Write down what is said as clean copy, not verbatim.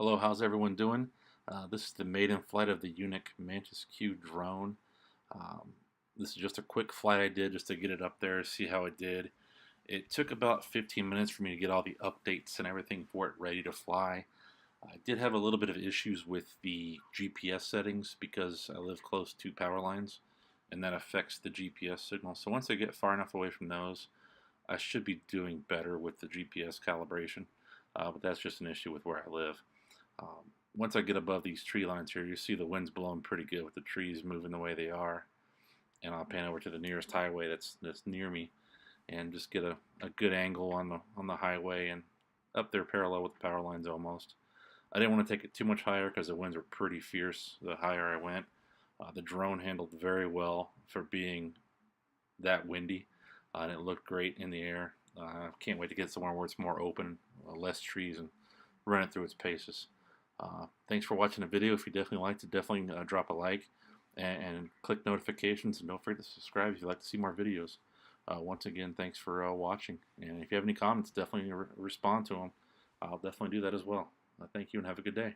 Hello, how's everyone doing? This is the maiden flight of the unique Mantis Q drone. Um, this is just a quick flight I did just to get it up there, see how it did. It took about 15 minutes for me to get all the updates and everything for it ready to fly. I did have a little bit of issues with the GPS settings because I live close to power lines and that affects the GPS signal. So once I get far enough away from those, I should be doing better with the GPS calibration. But that's just an issue with where I live. Once I get above these tree lines here, you see the wind's blowing pretty good with the trees moving the way they are. And I'll pan over to the nearest highway that's near me and just get a good angle on the highway and up there parallel with the power lines almost. I didn't want to take it too much higher because the winds were pretty fierce the higher I went. The drone handled very well for being that windy, and it looked great in the air. I can't wait to get somewhere where it's more open, less trees, and run it through its paces. Thanks for watching the video. If you definitely liked it, definitely drop a like and click notifications, and don't forget to subscribe if you'd like to see more videos. Once again, thanks for watching, and if you have any comments, definitely respond to them. I'll definitely do that as well. Thank you and have a good day.